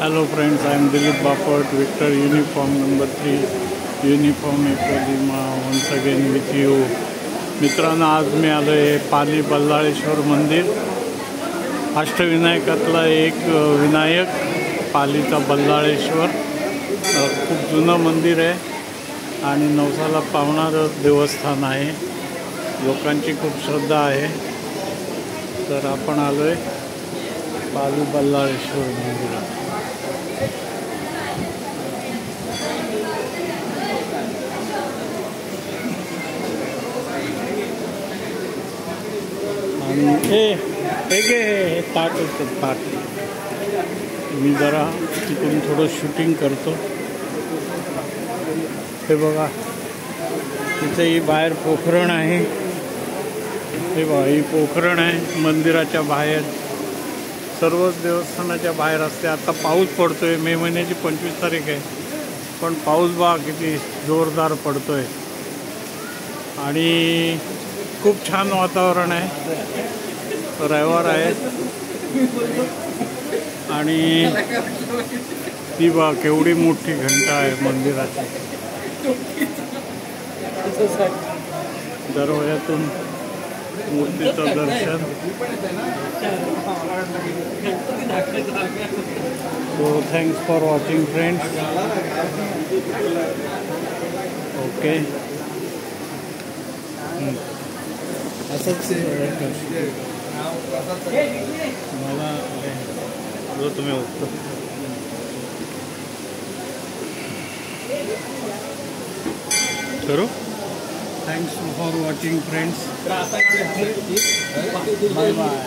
Hello friends, I am Dilip Bapat, Victor Uniform number 3, Uniform Eco Lima, once again with you. मित्रांनो, आज मी आलो आहे पाली बल्लाळेश्वर मंदिर, अष्टविनायकातला एक विनायक, पालीचा बल्लाळेश्वर. खूप जुनं मंदिर आहे आणि नवसाला पावणारं देवस्थान आहे. लोकांची खूप श्रद्धा आहे. तर आपण आलो आहे पाली बल्लाळेश्वर मंदिरात. हे ताट होतं ताट. मी जरा तिकडून थोडं शूटिंग करतो. हे बघा, तिथेही बाहेर पोखरण आहे. हे बघा, ही पोखरण आहे मंदिराच्या बाहेर. सर्वच देवस्थानाच्या बाहेर असते. आता पाऊस पडतोय, मे महिन्याची 25 तारीख आहे, पण पाऊस बघा किती जोरदार पडतोय आणि खूप छान वातावरण आहे. रविवार आहे आणि ती बघा केवढी मोठी घंटा आहे मंदिराची. दरवाजातून मूर्तीचं दर्शन. So thanks for watching friends. Okay, असंच मला जो तुम्ही होतो. करू. Thanks for watching friends. Bye bye.